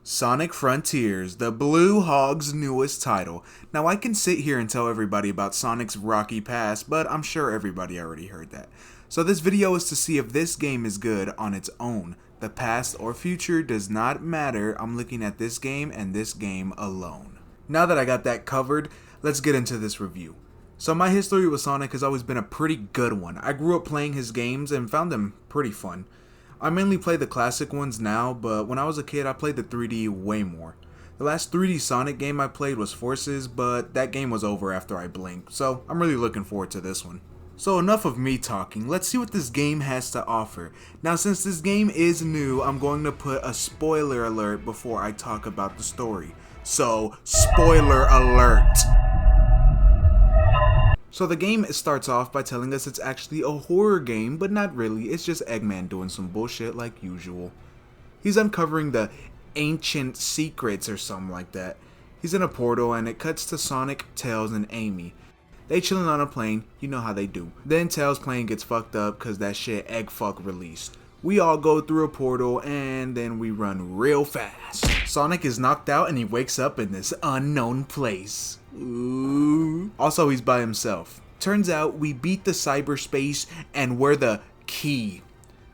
Sonic Frontiers, the Blue Hog's newest title. Now I can sit here and tell everybody about Sonic's rocky past, but I'm sure everybody already heard that. So this video is to see if this game is good on its own. The past or future does not matter. I'm looking at this game and this game alone. Now that I got that covered, let's get into this review. So my history with Sonic has always been a pretty good one. I grew up playing his games and found them pretty fun. I mainly play the classic ones now, but when I was a kid I played the 3D way more. The last 3D Sonic game I played was Forces, but that game was over after I blinked, so I'm really looking forward to this one. So enough of me talking, let's see what this game has to offer. Now since this game is new, I'm going to put a spoiler alert before I talk about the story. So, spoiler alert! So the game starts off by telling us it's actually a horror game, but not really, it's just Eggman doing some bullshit like usual. He's uncovering the ancient secrets or something like that. He's in a portal and it cuts to Sonic, Tails, and Amy. They chilling on a plane, you know how they do. Then Tails' plane gets fucked up cause that shit Eggfuck released. We all go through a portal and then we run real fast. Sonic is knocked out and he wakes up in this unknown place. Ooh. Also, he's by himself. Turns out we beat the cyberspace and we're the key.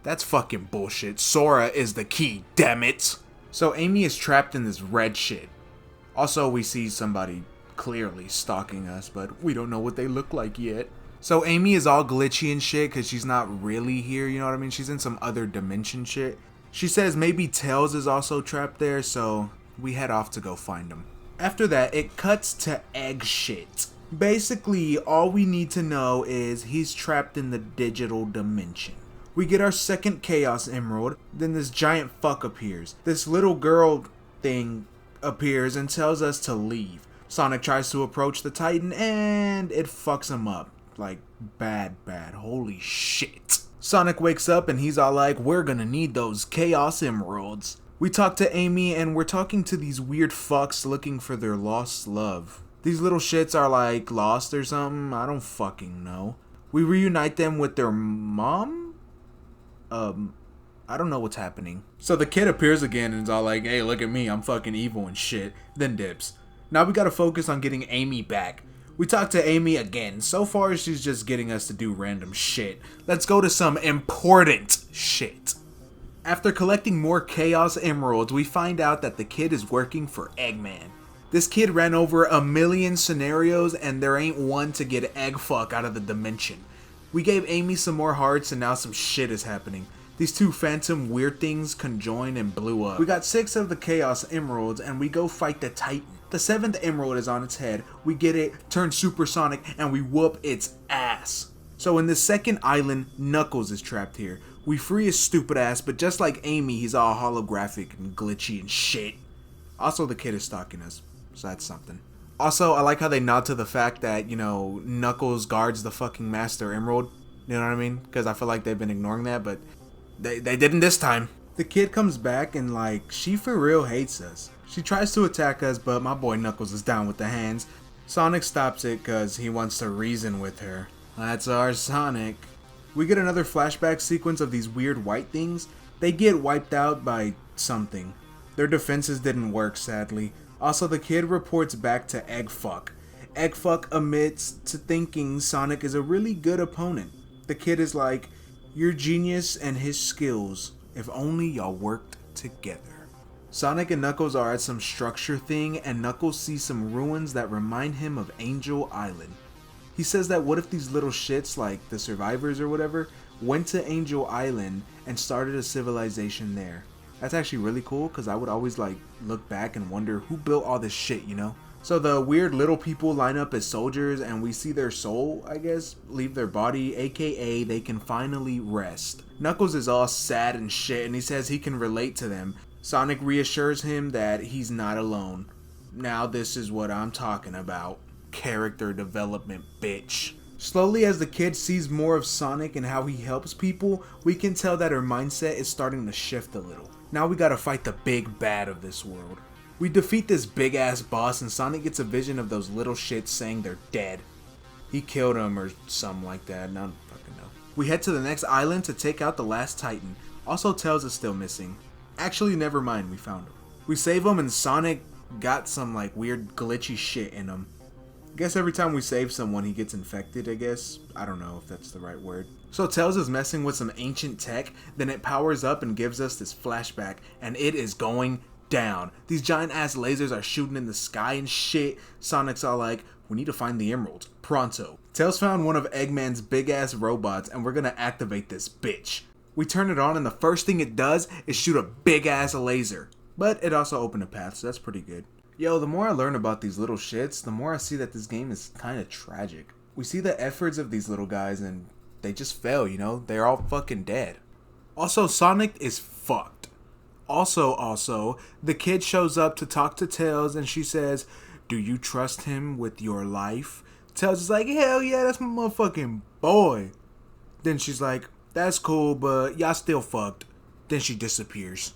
That's fucking bullshit. Sora is the key, damn it. So Amy is trapped in this red shit. Also, we see somebody clearly stalking us, but we don't know what they look like yet. So Amy is all glitchy and shit because she's not really here, you know what I mean? She's in some other dimension shit. She says maybe Tails is also trapped there, so we head off to go find him. After that, it cuts to egg shit. Basically, all we need to know is he's trapped in the digital dimension. We get our second Chaos Emerald, then this giant fuck appears. This little girl thing appears and tells us to leave. Sonic tries to approach the Titan and it fucks him up. Like, bad, holy shit. Sonic wakes up and he's all like, we're gonna need those Chaos Emeralds. We talk to Amy and we're talking to these weird fucks looking for their lost love. These little shits are like lost or something, I don't fucking know. We reunite them with their mom? I don't know what's happening. So the kid appears again and is all like, hey, look at me, I'm fucking evil and shit. Then dips. Now we gotta focus on getting Amy back. We talk to Amy again. So far she's just getting us to do random shit. Let's go to some important shit. After collecting more Chaos Emeralds, we find out that the kid is working for Eggman. This kid ran over 1,000,000 scenarios and there ain't one to get Eggfuck out of the dimension. We gave Amy some more hearts and now some shit is happening. These two phantom weird things conjoined and blew up. We got 6 of the Chaos Emeralds and we go fight the Titan. The 7th emerald is on its head. We get it, turn supersonic, and we whoop its ass. So in the second island, Knuckles is trapped here. We free his stupid ass, but just like Amy, he's all holographic and glitchy and shit. Also, the kid is stalking us, so that's something. Also, I like how they nod to the fact that, you know, Knuckles guards the fucking Master Emerald. You know what I mean? Because I feel like they've been ignoring that, but they didn't this time. The kid comes back and, like, she for real hates us. She tries to attack us, but my boy Knuckles is down with the hands. Sonic stops it because he wants to reason with her. That's our Sonic. We get another flashback sequence of these weird white things. They get wiped out by something. Their defenses didn't work, sadly. Also, the kid reports back to Eggfuck. Eggfuck admits to thinking Sonic is a really good opponent. The kid is like, your genius and his skills, if only y'all worked together. Sonic and Knuckles are at some structure thing and Knuckles sees some ruins that remind him of Angel Island. He says that what if these little shits, like the survivors or whatever, went to Angel Island and started a civilization there. That's actually really cool because I would always like look back and wonder who built all this shit, you know? So the weird little people line up as soldiers and we see their soul, I guess, leave their body, aka they can finally rest. Knuckles is all sad and shit and he says he can relate to them. Sonic reassures him that he's not alone. Now this is what I'm talking about. Character development, bitch. Slowly as the kid sees more of Sonic and how he helps people, we can tell that her mindset is starting to shift a little. Now we gotta fight the big bad of this world. We defeat this big ass boss and Sonic gets a vision of those little shits saying they're dead. He killed him or something like that, I don't fucking know. We head to the next island to take out the last Titan. Also Tails is still missing. Actually, never mind, we found him. We save him and Sonic got some like weird glitchy shit in him. I guess every time we save someone he gets infected, I guess. I don't know if that's the right word. So Tails is messing with some ancient tech, then it powers up and gives us this flashback, and it is going down. These giant ass lasers are shooting in the sky and shit. Sonic's all like, we need to find the emeralds, pronto. Tails found one of Eggman's big ass robots and we're gonna activate this bitch. We turn it on and the first thing it does is shoot a big ass laser. But it also opened a path, so that's pretty good. Yo, the more I learn about these little shits, the more I see that this game is kind of tragic. We see the efforts of these little guys and they just fail, you know? They're all fucking dead. Also, Sonic is fucked. Also, the kid shows up to talk to Tails and she says, do you trust him with your life? Tails is like, hell yeah, that's my motherfucking boy. Then she's like, that's cool, but y'all still fucked. Then she disappears.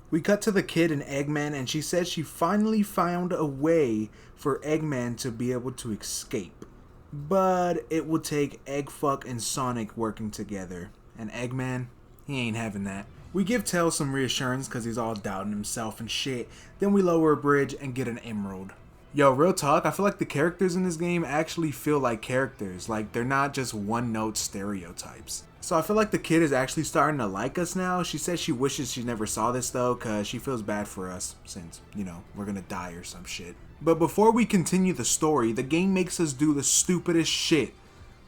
We cut to the kid and Eggman, and she says she finally found a way for Eggman to be able to escape. But it would take Eggfuck and Sonic working together. And Eggman, he ain't having that. We give Tails some reassurance because he's all doubting himself and shit. Then we lower a bridge and get an emerald. Yo, real talk, I feel like the characters in this game actually feel like characters. Like, they're not just one-note stereotypes. So I feel like the kid is actually starting to like us now. She says she wishes she never saw this though, cause she feels bad for us since, you know, we're gonna die or some shit. But before we continue the story, the game makes us do the stupidest shit.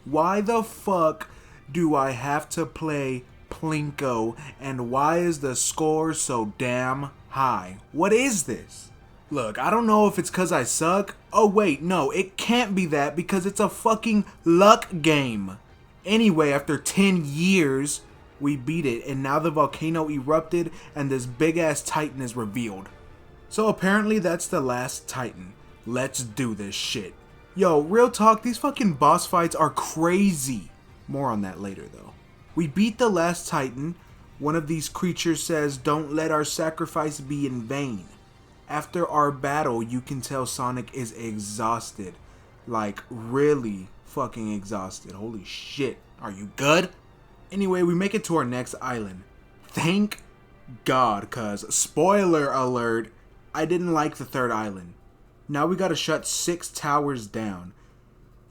Why the fuck do I have to play Plinko, and why is the score so damn high? What is this? Look, I don't know if it's cause I suck. Oh wait, no, it can't be that because it's a fucking luck game. Anyway, after 10 years, we beat it, and now the volcano erupted, and this big-ass Titan is revealed. So apparently that's the last Titan. Let's do this shit. Yo, real talk, these fucking boss fights are crazy. More on that later, though. We beat the last Titan. One of these creatures says, don't let our sacrifice be in vain. After our battle, you can tell Sonic is exhausted. Like, really fucking exhausted. Holy shit. Are you good? Anyway, we make it to our next island. Thank God, cause spoiler alert, I didn't like the third island. Now we gotta shut 6 towers down.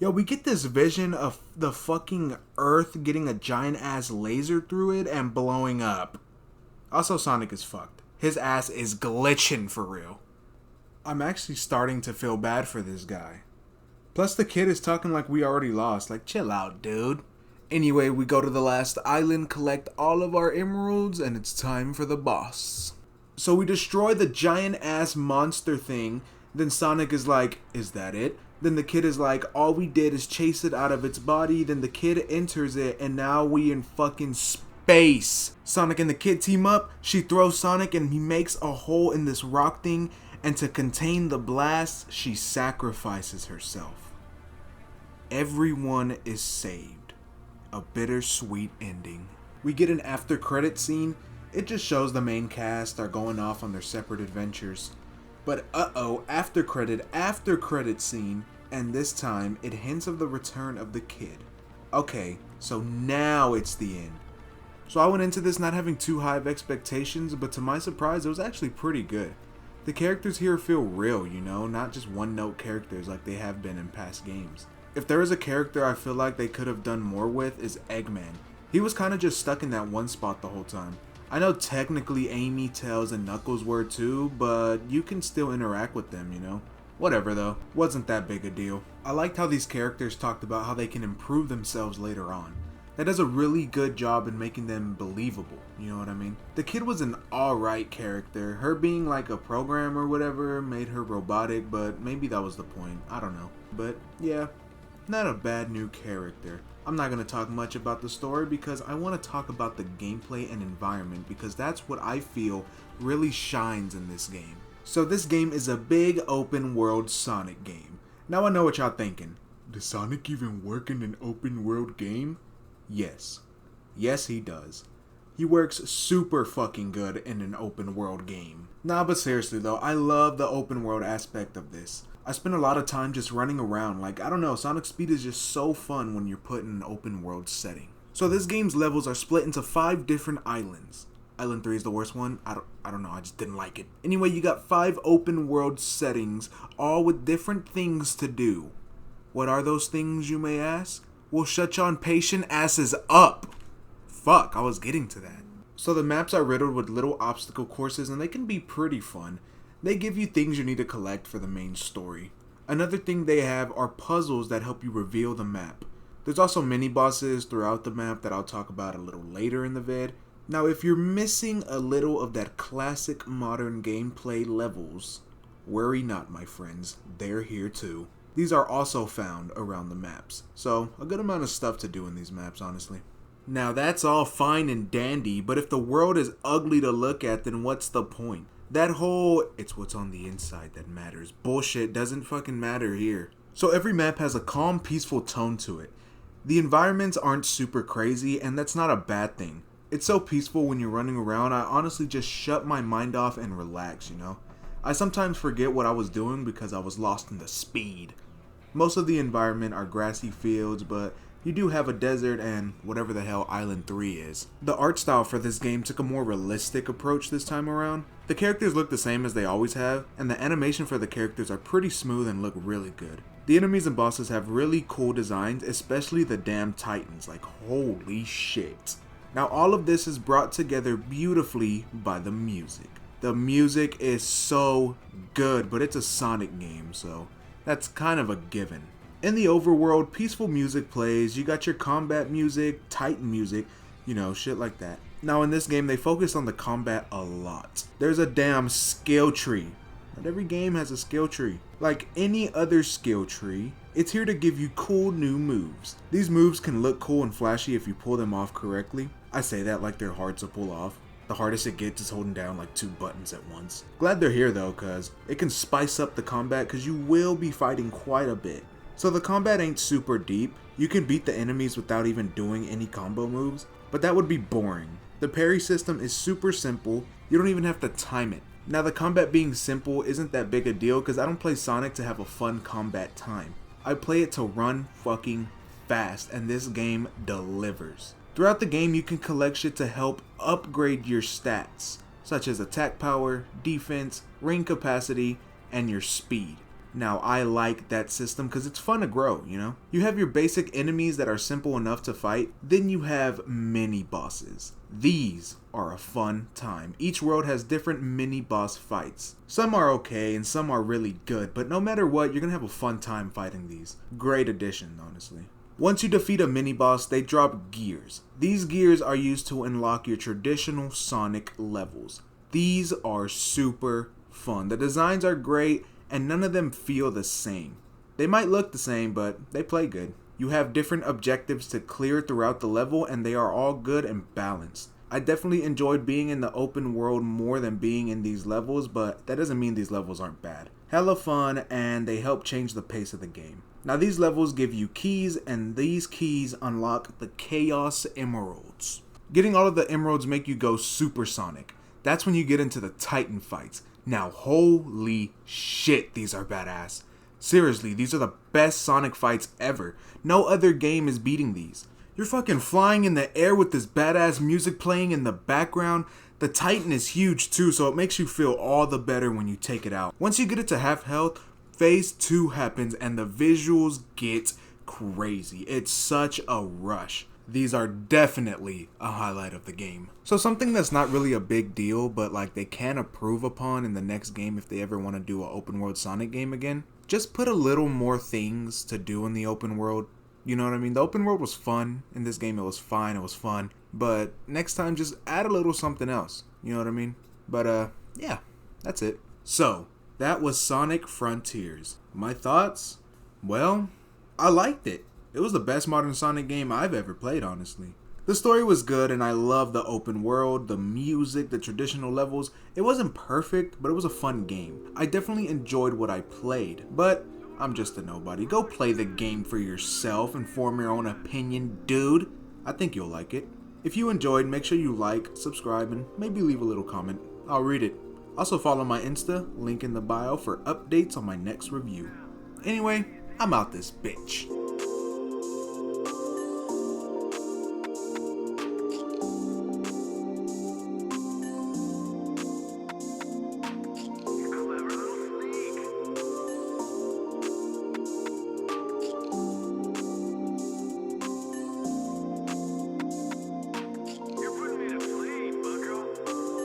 Yo, we get this vision of the fucking Earth getting a giant ass laser through it and blowing up. Also, Sonic is fucked. His ass is glitching for real. I'm actually starting to feel bad for this guy. Plus the kid is talking like we already lost. Like, chill out, dude. Anyway, we go to the last island, collect all of our emeralds, and it's time for the boss. So we destroy the giant ass monster thing. Then Sonic is like, is that it? Then the kid is like, all we did is chase it out of its body. Then the kid enters it, and now we in fucking space. Sonic and the kid team up. She throws Sonic, and he makes a hole in this rock thing. And to contain the blast, she sacrifices herself. Everyone is saved. A bittersweet ending. We get an after credit scene. It just shows the main cast are going off on their separate adventures. But after credit scene, and this time it hints of the return of the kid. Okay, so now it's the end. So I went into this not having too high of expectations, but to my surprise it was actually pretty good. The characters here feel real, you know, not just one-note characters like they have been in past games. If there is a character I feel like they could have done more with is Eggman. He was kind of just stuck in that one spot the whole time. I know technically Amy, Tails, and Knuckles were too, but you can still interact with them, you know? Whatever though, wasn't that big a deal. I liked how these characters talked about how they can improve themselves later on. That does a really good job in making them believable, you know what I mean? The kid was an alright character. Her being like a program or whatever made her robotic, but maybe that was the point. I don't know. But yeah, not a bad new character. I'm not going to talk much about the story because I want to talk about the gameplay and environment because that's what I feel really shines in this game. So this game is a big open world Sonic game. Now I know what y'all thinking. Does Sonic even work in an open world game? Yes. Yes, he does. He works super fucking good in an open world game. Nah, but seriously though, I love the open world aspect of this. I spend a lot of time just running around. Like, I don't know, Sonic Speed is just so fun when you're put in an open world setting. So this game's levels are split into 5 different islands. Island 3 is the worst one. I don't know, I just didn't like it. Anyway, you got 5 open world settings, all with different things to do. What are those things, you may ask? Well, shut your impatient asses up. Fuck, I was getting to that. So the maps are riddled with little obstacle courses and they can be pretty fun. They give you things you need to collect for the main story. Another thing they have are puzzles that help you reveal the map. There's also mini bosses throughout the map that I'll talk about a little later in the vid. Now if you're missing a little of that classic modern gameplay levels, worry not my friends, they're here too. These are also found around the maps, so a good amount of stuff to do in these maps honestly. Now that's all fine and dandy, but if the world is ugly to look at, then what's the point? That whole, it's what's on the inside that matters bullshit doesn't fucking matter here. So every map has a calm, peaceful tone to it. The environments aren't super crazy, and that's not a bad thing. It's so peaceful when you're running around, I honestly just shut my mind off and relax, you know? I sometimes forget what I was doing because I was lost in the speed. Most of the environment are grassy fields, but you do have a desert and whatever the hell Island 3 is. The art style for this game took a more realistic approach this time around. The characters look the same as they always have, and the animation for the characters are pretty smooth and look really good. The enemies and bosses have really cool designs, especially the damn titans, like holy shit. Now all of this is brought together beautifully by the music. The music is so good, but it's a Sonic game, so that's kind of a given. In the overworld, peaceful music plays, you got your combat music, titan music, you know, shit like that. Now in this game, they focus on the combat a lot. There's a damn skill tree. Not every game has a skill tree. Like any other skill tree, it's here to give you cool new moves. These moves can look cool and flashy if you pull them off correctly. I say that like they're hard to pull off. The hardest it gets is holding down like 2 buttons at once. Glad they're here though, cause it can spice up the combat cause you will be fighting quite a bit. So the combat ain't super deep. You can beat the enemies without even doing any combo moves, but that would be boring. The parry system is super simple. You don't even have to time it. Now the combat being simple isn't that big a deal because I don't play Sonic to have a fun combat time. I play it to run fucking fast, and this game delivers. Throughout the game you can collect shit to help upgrade your stats, such as attack power, defense, ring capacity, and your speed. Now I like that system because it's fun to grow, you know? You have your basic enemies that are simple enough to fight, then you have mini bosses. These are a fun time. Each world has different mini boss fights. Some are okay and some are really good, but no matter what, you're gonna have a fun time fighting these. Great addition, honestly. Once you defeat a mini boss, they drop gears. These gears are used to unlock your traditional Sonic levels. These are super fun. The designs are great, and none of them feel the same. They might look the same, but they play good. You have different objectives to clear throughout the level, and they are all good and balanced. I definitely enjoyed being in the open world more than being in these levels, but that doesn't mean these levels aren't bad. Hella fun, and they help change the pace of the game. Now these levels give you keys, and these keys unlock the Chaos Emeralds. Getting all of the emeralds make you go supersonic. That's when you get into the Titan fights. Now holy shit, these are badass. Seriously, these are the best Sonic fights ever. No other game is beating these. You're fucking flying in the air with this badass music playing in the background. The Titan is huge too, so it makes you feel all the better when you take it out. Once you get it to half health, phase 2 happens and the visuals get crazy. It's such a rush. These are definitely a highlight of the game. So something that's not really a big deal, but like they can improve upon in the next game if they ever want to do an open world Sonic game again. Just put a little more things to do in the open world. You know what I mean? The open world was fun. In this game it was fine, it was fun. But next time just add a little something else. You know what I mean? But yeah, that's it. So, that was Sonic Frontiers. My thoughts? Well, I liked it. It was the best modern Sonic game I've ever played, honestly. The story was good and I loved the open world, the music, the traditional levels. It wasn't perfect, but it was a fun game. I definitely enjoyed what I played, but I'm just a nobody. Go play the game for yourself and form your own opinion, dude. I think you'll like it. If you enjoyed, make sure you like, subscribe, and maybe leave a little comment. I'll read it. Also follow my Insta, link in the bio for updates on my next review. Anyway, I'm out this bitch.